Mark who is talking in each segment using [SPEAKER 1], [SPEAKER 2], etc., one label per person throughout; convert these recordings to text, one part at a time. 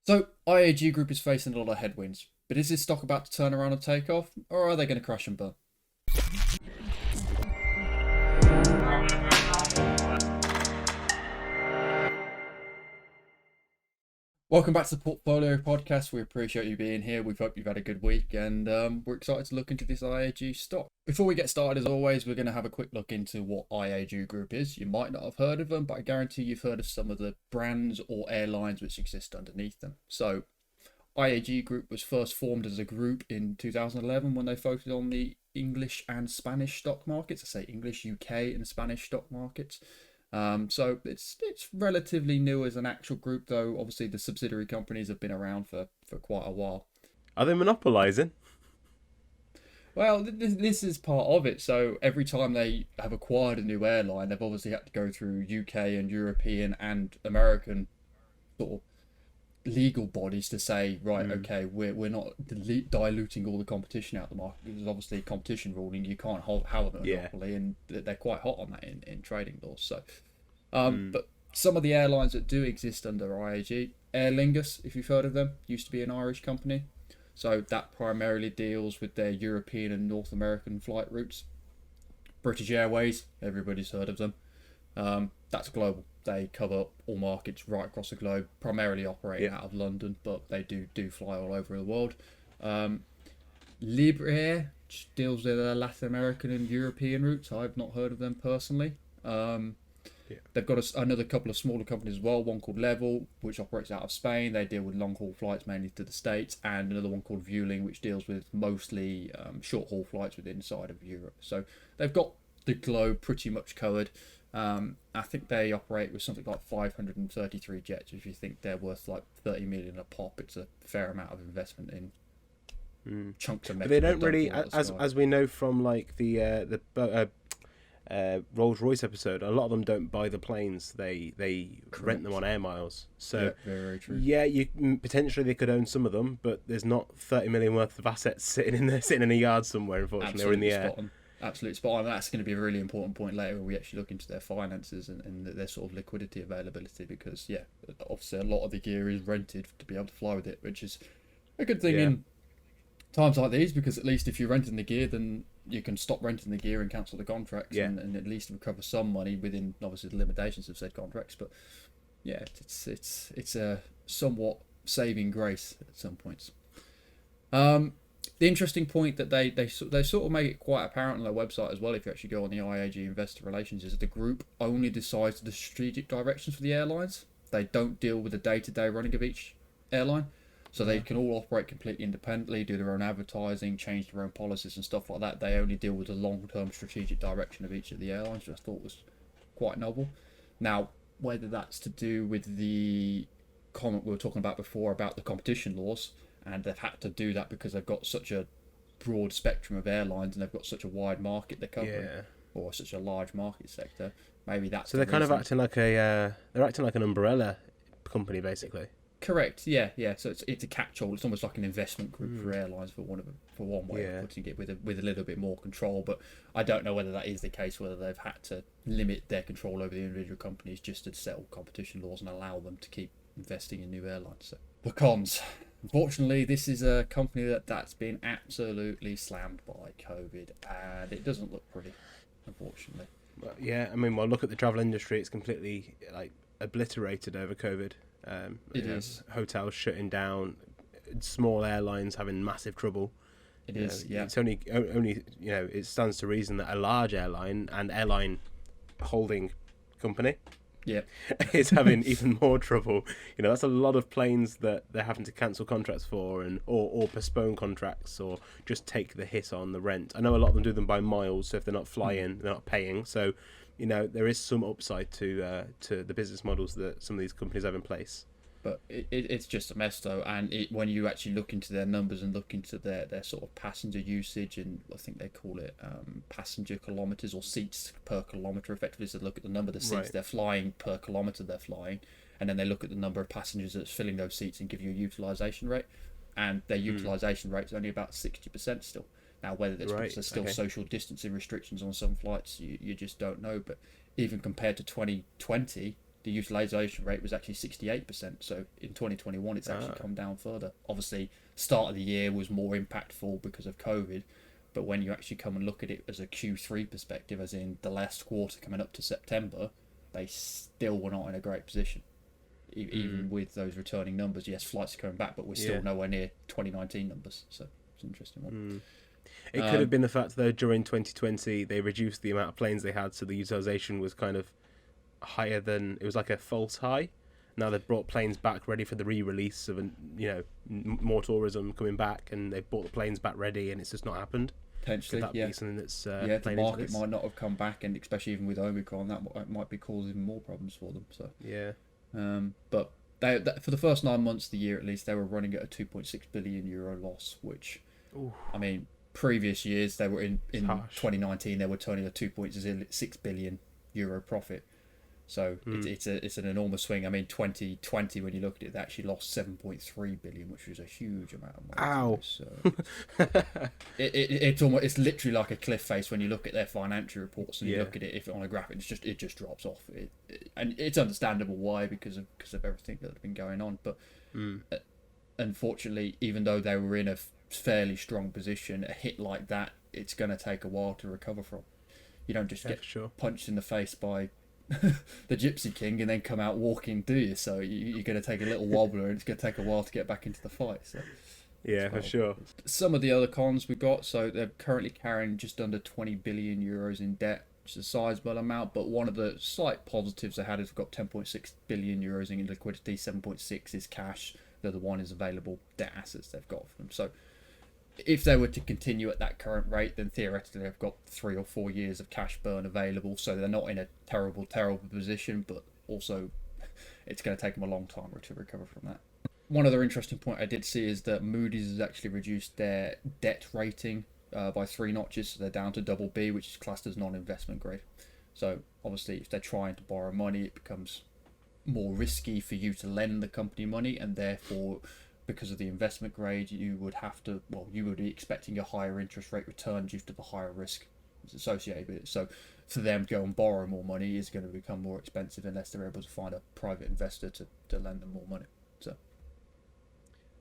[SPEAKER 1] So IAG Group is facing a lot of headwinds, but is this stock about to turn around and take off, or are they going to crash and burn? Welcome back to the Portfolio Podcast. We appreciate you being here. We hope you've had a good week, and we're excited to look into this IAG stock. Before we get started, as always, we're going to have a quick look into what IAG Group is. You might not have heard of them, but I guarantee you've heard of some of the brands or airlines which exist underneath them. So IAG Group was first formed as a group in 2011 when they focused on the English and Spanish stock markets. I say English, UK, and Spanish stock markets. So it's relatively new as an actual group, though obviously the subsidiary companies have been around for quite a while.
[SPEAKER 2] Are they monopolising?
[SPEAKER 1] Well, this is part of it. So every time they have acquired a new airline, they've obviously had to go through UK and European and American sort of legal bodies to say, right, okay, we're not diluting all the competition out of the market. Because obviously competition ruling, you can't have a monopoly, and they're quite hot on that in trading laws. So, but some of the airlines that do exist under IAG, Aer Lingus, if you've heard of them, used to be an Irish company. So that primarily deals with their European and North American flight routes. British Airways, everybody's heard of them. That's global. They cover all markets right across the globe, primarily operating out of London, but they do fly all over the world. Lberia deals with Latin American and European routes. I've not heard of them personally. They've got another couple of smaller companies as well, one called Level, which operates out of Spain. They deal with long-haul flights mainly to the States, and another one called Veuling, which deals with mostly short-haul flights within inside of Europe. So they've got the globe pretty much covered. I think they operate with something like 533 jets. If you think they're worth like 30 million a pop, it's a fair amount of investment in chunks of metal.
[SPEAKER 2] But they don't really, as we know from like the Rolls Royce episode, a lot of them don't buy the planes. They rent them on air miles. So
[SPEAKER 1] very true.
[SPEAKER 2] Yeah, potentially they could own some of them, but there's not 30 million worth of assets sitting in a yard somewhere, unfortunately, or in the air.
[SPEAKER 1] Absolutely spot on. That's going to be a really important point later when we actually look into their finances and their sort of liquidity availability, because obviously a lot of the gear is rented to be able to fly with it, which is a good thing in times like these, because at least if you're renting the gear, then you can stop renting the gear and cancel the contracts and at least recover some money within obviously the limitations of said contracts. But yeah, it's a somewhat saving grace at some points. The interesting point that they sort of make it quite apparent on their website as well, if you actually go on the IAG Investor Relations, is that the group only decides the strategic directions for the airlines. They don't deal with the day-to-day running of each airline. So they can all operate completely independently, do their own advertising, change their own policies and stuff like that. They only deal with the long-term strategic direction of each of the airlines, which I thought was quite novel. Now, whether that's to do with the comment we were talking about before about the competition laws, and they've had to do that because they've got such a broad spectrum of airlines and they've got such a wide market they're covering, or such a large market sector. Maybe that's
[SPEAKER 2] so they're kind of acting like they're acting like an umbrella company, basically.
[SPEAKER 1] Correct. Yeah. So it's a catch-all. It's almost like an investment group for airlines, for one way of putting it, with a little bit more control. But I don't know whether that is the case. Whether they've had to limit their control over the individual companies just to settle competition laws and allow them to keep investing in new airlines. So the cons. Unfortunately, this is a company that's been absolutely slammed by COVID, and it doesn't look pretty, unfortunately.
[SPEAKER 2] Well, yeah, I mean, look at the travel industry. It's completely obliterated over COVID.
[SPEAKER 1] It is.
[SPEAKER 2] Hotels shutting down, small airlines having massive trouble. It's only it stands to reason that a large airline and airline holding company is having even more trouble. That's a lot of planes that they're having to cancel contracts for, or postpone contracts, or just take the hit on the rent. I know a lot of them do them by miles, so if they're not flying, they're not paying. So, there is some upside to the business models that some of these companies have in place.
[SPEAKER 1] But it's just a mess, though. And when you actually look into their numbers and look into their sort of passenger usage, and I think they call it passenger kilometres or seats per kilometre, effectively. So look at the number of seats they're flying per kilometre they're flying, and then they look at the number of passengers that's filling those seats and give you a utilisation rate. And their utilisation rate is only about 60% still. Now, whether it's because there's still social distancing restrictions on some flights, you just don't know. But even compared to 2020, the utilisation rate was actually 68%. So in 2021, it's actually come down further. Obviously, start of the year was more impactful because of COVID. But when you actually come and look at it as a Q3 perspective, as in the last quarter coming up to September, they still were not in a great position. Even with those returning numbers, yes, flights are coming back, but we're still nowhere near 2019 numbers. So it's an interesting one.
[SPEAKER 2] It could have been the fact, though, during 2020, they reduced the amount of planes they had, so the utilisation was kind of higher than... It was like a false high. Now they've brought planes back ready for the re-release of, more tourism coming back, and they've brought the planes back ready, and it's just not happened.
[SPEAKER 1] Potentially,
[SPEAKER 2] could that be something that's
[SPEAKER 1] the market might not have come back, and especially even with Omicron, that might be causing even more problems for them. So but they for the first 9 months of the year, at least, they were running at a 2.6 billion euro loss, which, I mean, previous years they were in 2019 they were turning a 2.6 billion euro profit. So it's an enormous swing. I mean, 2020, when you look at it, they actually lost 7.3 billion, which was a huge amount of money.
[SPEAKER 2] Ow!
[SPEAKER 1] So it's literally like a cliff face when you look at their financial reports and you look at it if on a graph. It just drops off. And it's understandable why, because of everything that's been going on. But unfortunately, even though they were in a fairly strong position, a hit like that, it's going to take a while to recover from. You don't just get punched in the face by the Gypsy King and then come out walking, do you? So you're going to take a little wobbler, and it's going to take a while to get back into the fight. So
[SPEAKER 2] for sure.
[SPEAKER 1] Some of the other cons we've got, so they're currently carrying just under 20 billion euros in debt, which is a sizable amount. But one of the slight positives they had is we've got 10.6 billion euros in liquidity. 7.6 is cash. The other one is available debt assets they've got for them. So if they were to continue at that current rate, then theoretically they've got 3 or 4 years of cash burn available. So they're not in a terrible position, but also it's going to take them a long time to recover from that. One other interesting point I did see is that Moody's has actually reduced their debt rating by 3 notches. So they're down to double B, which is classed as non-investment grade. So obviously if they're trying to borrow money, it becomes more risky for you to lend the company money, and therefore, because of the investment grade, you would be expecting a higher interest rate return due to the higher risk associated with it. So for them to go and borrow more money is going to become more expensive unless they're able to find a private investor to lend them more money. So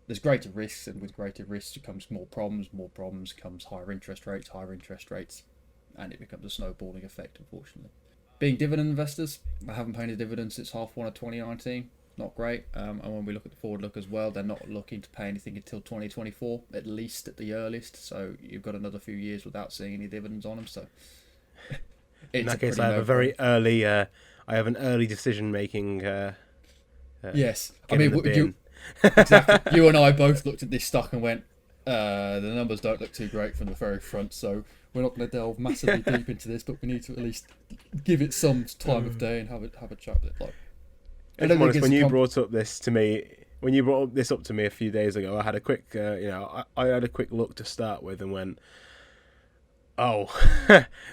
[SPEAKER 1] there's greater risks, and with greater risks comes more problems comes higher interest rates, and it becomes a snowballing effect, unfortunately. Being dividend investors, I haven't paid a dividend since half one of 2019. Not great. And when we look at the forward look as well, they're not looking to pay anything until 2024, at least at the earliest. So you've got another few years without seeing any dividends on them. So
[SPEAKER 2] in that case, I have I have an early decision making.
[SPEAKER 1] Yes, I mean, exactly. You and I both looked at this stock and went, the numbers don't look too great from the very front. So we're not going to delve massively deep into this, but we need to at least give it some time of day and have a chat with it. Like,
[SPEAKER 2] when you brought this up to me a few days ago, I had a quick, I had a quick look to start with and went, oh,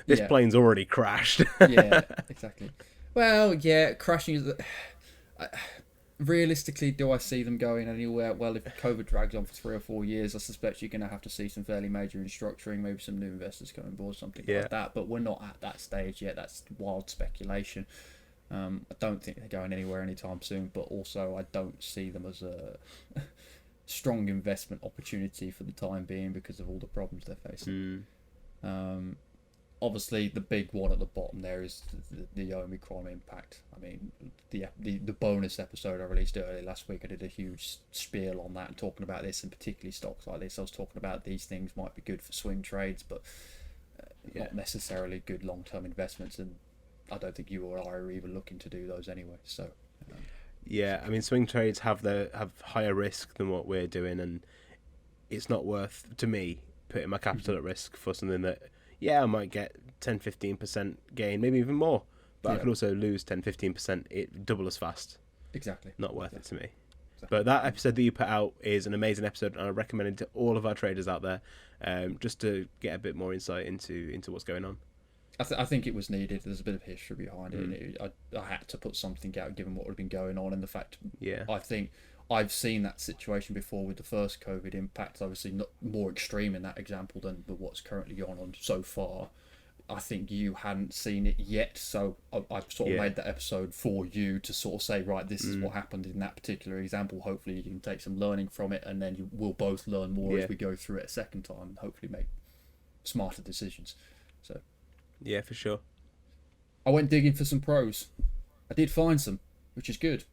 [SPEAKER 2] this plane's already crashed.
[SPEAKER 1] Yeah, exactly. Well, yeah, crashing is... realistically, do I see them going anywhere? Well, if COVID drags on for 3 or 4 years, I suspect you're going to have to see some fairly major restructuring, maybe some new investors come on board, something like that. But we're not at that stage yet. That's wild speculation. I don't think they're going anywhere anytime soon, but also I don't see them as a strong investment opportunity for the time being because of all the problems they're facing. Obviously, the big one at the bottom there is the Omicron impact. I mean, the bonus episode I released earlier last week, I did a huge spiel on that and talking about this, and particularly stocks like this. I was talking about these things might be good for swing trades, but not necessarily good long-term investments, and I don't think you or I are even looking to do those anyway. So,
[SPEAKER 2] I mean, swing trades have higher risk than what we're doing, and it's not worth, to me, putting my capital at risk for something that, I might get 10-15% gain, maybe even more, but I could also lose 10-15%, it double as fast.
[SPEAKER 1] Exactly.
[SPEAKER 2] Not worth it to me. Exactly. But that episode that you put out is an amazing episode, and I recommend it to all of our traders out there, just to get a bit more insight into what's going on.
[SPEAKER 1] I think it was needed. There's a bit of history behind it. And I had to put something out given what had been going on, and the fact I think I've seen that situation before with the first COVID impact. Obviously, not more extreme in that example than what's currently going on so far. I think you hadn't seen it yet, so I've sort of made that episode for you to sort of say, right, this is what happened in that particular example. Hopefully you can take some learning from it, and then we'll both learn more as we go through it a second time, and hopefully make smarter decisions. So
[SPEAKER 2] yeah, for sure.
[SPEAKER 1] I went digging for some pros. I did find some, which is good.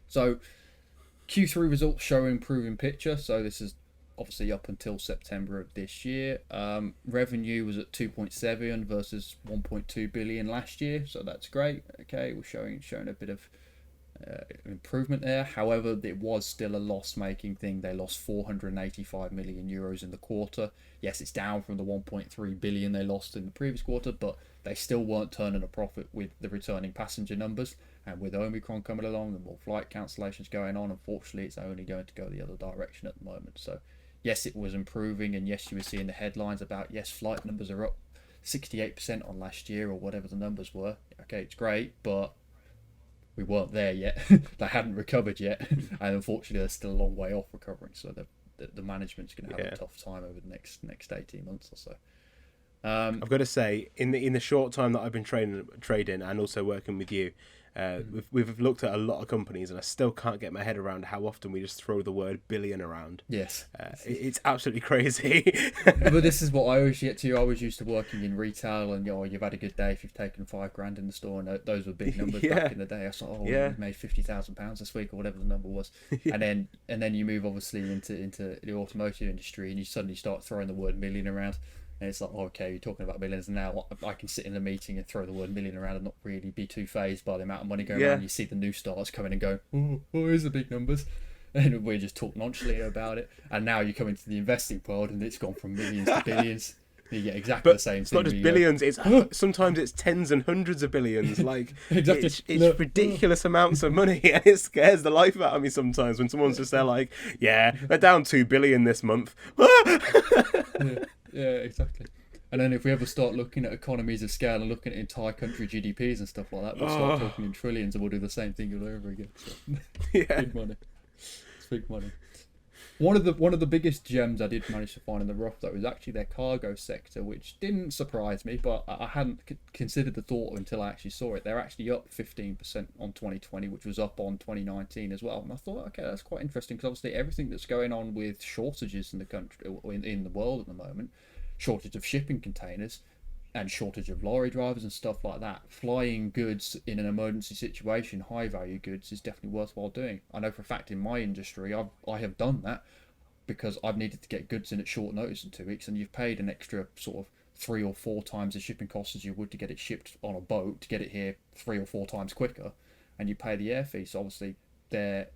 [SPEAKER 1] So Q3 results show an improving picture. So this is obviously up until September of this year. Revenue was at 2.7 versus 1.2 billion last year, so that's great. Okay, we're showing a bit of improvement there. However, it was still a loss-making thing. They lost 485 million euros in the quarter. Yes, it's down from the 1.3 billion they lost in the previous quarter, but they still weren't turning a profit with the returning passenger numbers. And with Omicron coming along and more flight cancellations going on, unfortunately, it's only going to go the other direction at the moment. So yes, it was improving, and yes, you were seeing the headlines about, yes, flight numbers are up 68% on last year or whatever the numbers were. Okay, it's great, but we weren't there yet. They hadn't recovered yet, and unfortunately, they're still a long way off recovering. So the management's going to have a tough time over the next 18 months or so.
[SPEAKER 2] I've got to say, in the short time that I've been trading and also working with you, we've looked at a lot of companies, and I still can't get my head around how often we just throw the word billion around.
[SPEAKER 1] Yes,
[SPEAKER 2] it's absolutely crazy.
[SPEAKER 1] But this is what I always get to. I was used to working in retail, and you've had a good day if you've taken $5,000 in the store, and those were big numbers back in the day. I thought, we made £50,000 this week or whatever the number was, and then you move obviously into the automotive industry, and you suddenly start throwing the word million around. And it's like, okay, you're talking about millions, and now I can sit in a meeting and throw the word million around and not really be too fazed by the amount of money going around. You see the new starts coming and going, oh, here's the big numbers. And we just talk nonchalantly about it. And now you come into the investing world, and it's gone from millions to billions. You get exactly the same thing.
[SPEAKER 2] It's not just billions, it's sometimes it's tens and hundreds of billions. Like,
[SPEAKER 1] exactly.
[SPEAKER 2] It's ridiculous amounts of money, and it scares the life out of me sometimes when someone's just there like, yeah, they're down 2 billion this month.
[SPEAKER 1] Yeah, exactly. And then if we ever start looking at economies of scale and looking at entire country GDPs and stuff like that, we'll start talking in trillions, and we'll do the same thing all over again. So, big money. It's big money. One of the biggest gems I did manage to find in the rough, though, was actually their cargo sector, which didn't surprise me, but I hadn't considered the thought until I actually saw it. They're actually up 15% on 2020, which was up on 2019 as well. And I thought, okay, that's quite interesting, because obviously everything that's going on with shortages in the country, in the world at the moment, shortage of shipping containers and shortage of lorry drivers and stuff like that, flying goods in an emergency situation, high value goods, is definitely worthwhile doing. I know for a fact in my industry I have done that, because I've needed to get goods in at short notice in 2 weeks, and you've paid an extra sort of 3 or 4 times the shipping costs as you would to get it shipped on a boat to get it here 3 or 4 times quicker, and you pay the air fee. So obviously they're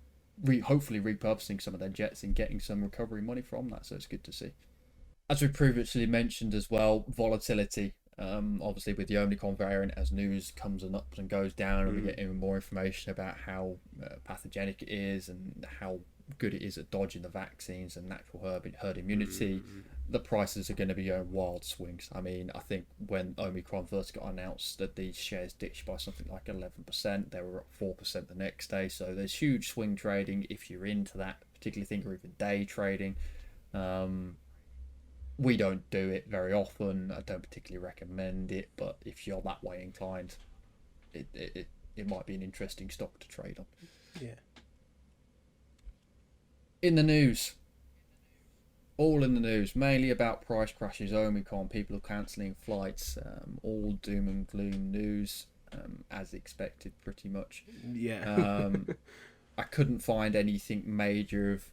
[SPEAKER 1] hopefully repurposing some of their jets and getting some recovery money from that, so it's good to see. As we previously mentioned as well, volatility. Obviously with the Omicron variant, as news comes and ups and goes down, and we get even more information about how pathogenic it is and how good it is at dodging the vaccines and natural herd immunity, the prices are going to be going wild swings. I mean, I think when Omicron first got announced, that these shares ditched by something like 11%. They were up 4% the next day. So there's huge swing trading if you're into that particular thing, or even day trading. We don't do it very often. I don't particularly recommend it, but if you're that way inclined, it might be an interesting stock to trade on.
[SPEAKER 2] Yeah.
[SPEAKER 1] In the news, all in the news, mainly about price crashes, Omicron, people cancelling flights, all doom and gloom news, as expected, pretty much.
[SPEAKER 2] Yeah.
[SPEAKER 1] I couldn't find anything major of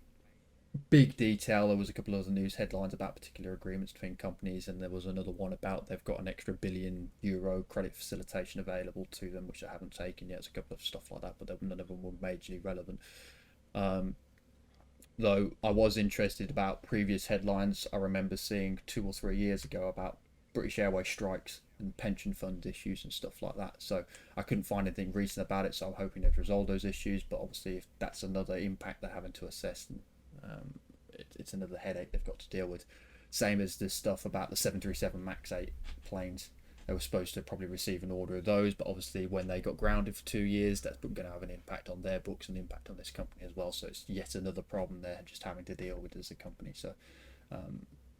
[SPEAKER 1] big detail. There was a couple of other news headlines about particular agreements between companies, and there was another one about they've got an extra €1 billion credit facilitation available to them, which I haven't taken yet. There's a couple of stuff like that, but none of them were majorly relevant. Though I was interested about previous headlines I remember seeing 2 or 3 years ago about British Airways strikes and pension fund issues and stuff like that. So I couldn't find anything recent about it, so I'm hoping they've resolved those issues. But obviously, if that's another impact they're having to assess, and it's another headache they've got to deal with. Same as this stuff about the 737 MAX 8 planes. They were supposed to probably receive an order of those, but obviously when they got grounded for 2 years, that's going to have an impact on their books and impact on this company as well. So it's yet another problem they're just having to deal with as a company. So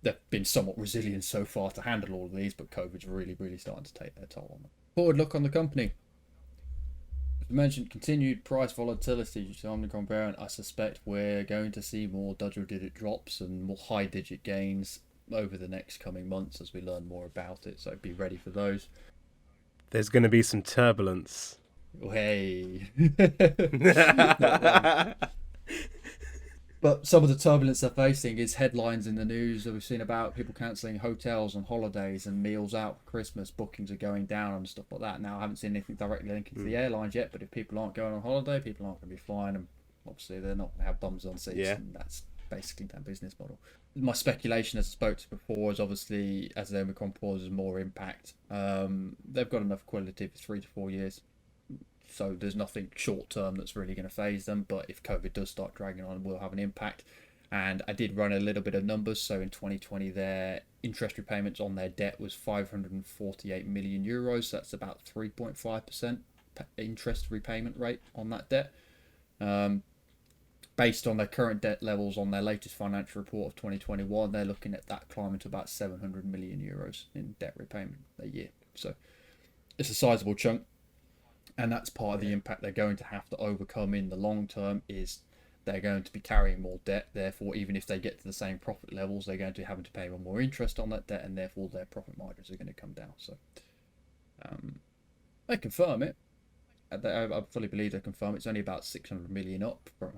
[SPEAKER 1] they've been somewhat resilient so far to handle all of these, but COVID's really, really starting to take their toll on them. Forward look on the company. As mentioned, continued price volatility due to Omicron variant. I suspect we're going to see more double-digit drops and more high-digit gains over the next coming months as we learn more about it. So be ready for those.
[SPEAKER 2] There's going to be some turbulence.
[SPEAKER 1] Hey. But some of the turbulence they're facing is headlines in the news that we've seen about people cancelling hotels and holidays and meals out for Christmas. Bookings are going down and stuff like that. Now, I haven't seen anything directly linking to the airlines yet, but if people aren't going on holiday, people aren't going to be flying, and obviously they're not going to have bums on seats, and that's basically their business model. My speculation, as I spoke to before, is obviously as the Omicron causes more impact, they've got enough quality for 3 to 4 years. So there's nothing short term that's really going to phase them. But if COVID does start dragging on, it will have an impact. And I did run a little bit of numbers. So in 2020, their interest repayments on their debt was 548 million euros. That's about 3.5% interest repayment rate on that debt. Based on their current debt levels on their latest financial report of 2021, they're looking at that climbing to about 700 million euros in debt repayment a year. So it's a sizable chunk. And that's part of the impact they're going to have to overcome in the long term is they're going to be carrying more debt. Therefore, even if they get to the same profit levels, they're going to be having to pay more interest on that debt, and therefore their profit margins are going to come down. So they confirm it. I fully believe they confirm it's only about 600 million up from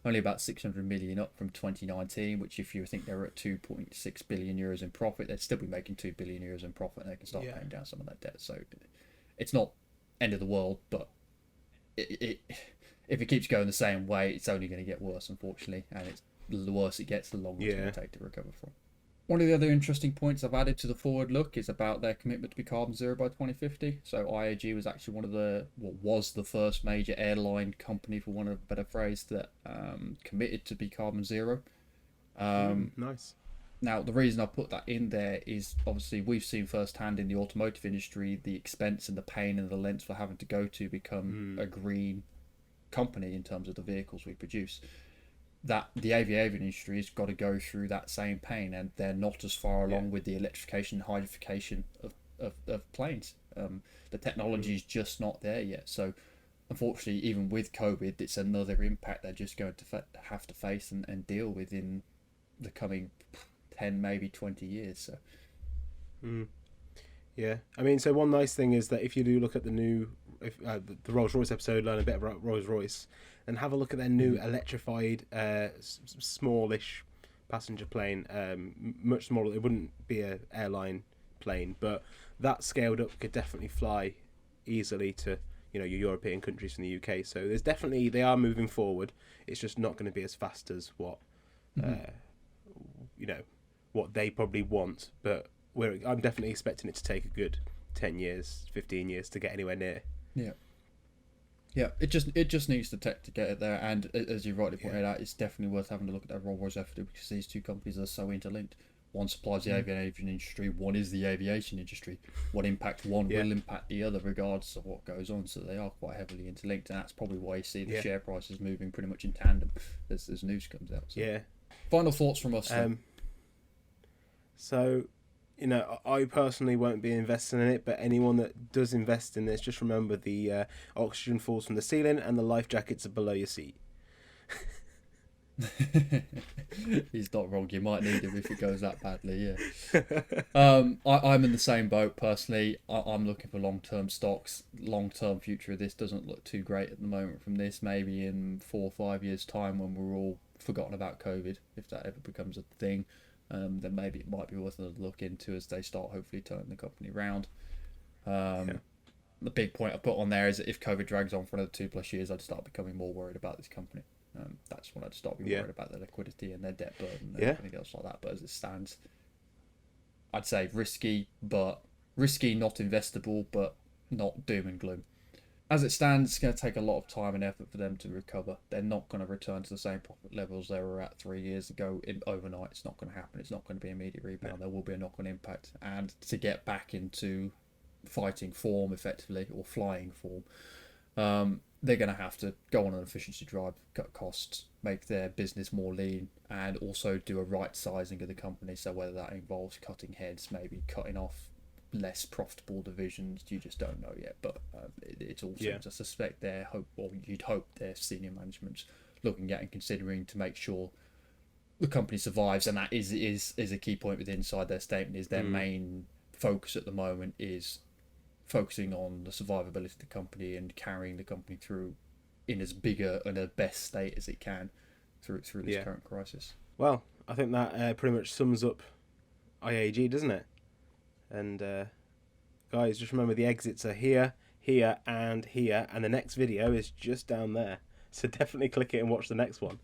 [SPEAKER 1] only about 600 million up from 2019, which if you think they're at 2.6 billion euros in profit, they'd still be making 2 billion euros in profit, and they can start paying down some of that debt. So it's not end of the world, but if it keeps going the same way, it's only going to get worse, unfortunately, and it's the worse it gets, the longer it's going to take to recover from. One of the other interesting points I've added to the forward look is about their commitment to be carbon zero by 2050. So IAG was actually was the first major airline company, for want of a better phrase, that committed to be carbon zero.
[SPEAKER 2] Nice.
[SPEAKER 1] Now, the reason I put that in there is obviously we've seen firsthand in the automotive industry the expense and the pain and the lengths for having to go to become a green company in terms of the vehicles we produce. That the aviation industry has got to go through that same pain, and they're not as far along with the electrification and hydrofication of planes. The technology is just not there yet. So, unfortunately, even with COVID, it's another impact they're just going to have to face and deal with in the coming 10, maybe 20 years. So
[SPEAKER 2] yeah, I mean, so one nice thing is that if you do look at the new the Rolls-Royce episode, learn a bit about Rolls-Royce, and have a look at their new electrified smallish passenger plane, much smaller. It wouldn't be an airline plane, but that scaled up could definitely fly easily to your European countries from the UK. So there's definitely, they are moving forward. It's just not going to be as fast as what what they probably want, but I'm definitely expecting it to take a good 10 years, 15 years to get anywhere near.
[SPEAKER 1] Yeah, it just needs the tech to get it there, and as you rightly pointed out, it's definitely worth having a look at that Rolls-Royce effort, because these two companies are so interlinked. One supplies the aviation industry, one is the aviation industry. What impact one will impact the other regardless of what goes on, so they are quite heavily interlinked, and that's probably why you see the share prices moving pretty much in tandem as news comes out. So. Final thoughts from us then.
[SPEAKER 2] So, I personally won't be investing in it, but anyone that does invest in this, just remember the oxygen falls from the ceiling and the life jackets are below your seat.
[SPEAKER 1] He's not wrong. You might need him if it goes that badly. I'm in the same boat personally. I'm looking for long-term stocks. Long-term future of this doesn't look too great at the moment from this. Maybe in 4 or 5 years' time, when we're all forgotten about COVID, if that ever becomes a thing, then maybe it might be worth a look into as they start hopefully turning the company around. The big point I put on there is that if COVID drags on for another 2+ years, I'd start becoming more worried about this company. That's when I'd start being worried about their liquidity and their debt burden and everything else like that. But as it stands, I'd say risky, not investable, but not doom and gloom. As it stands, it's going to take a lot of time and effort for them to recover. They're not going to return to the same profit levels they were at 3 years ago overnight. It's not going to happen. It's not going to be an immediate rebound. There will be a knock-on impact. And to get back into fighting form effectively, or flying form, they're going to have to go on an efficiency drive, cut costs, make their business more lean, and also do a right sizing of the company. So whether that involves cutting heads, maybe cutting off less profitable divisions, you just don't know yet. But it's also, I suspect, their hope, or you'd hope their senior management's looking at and considering to make sure the company survives. And that is a key point with inside their statement, is their main focus at the moment is focusing on the survivability of the company and carrying the company through in as bigger and a best state as it can through this current crisis.
[SPEAKER 2] Well, I think that pretty much sums up IAG, doesn't it? And guys, just remember the exits are here, here, and here, and the next video is just down there. So definitely click it and watch the next one.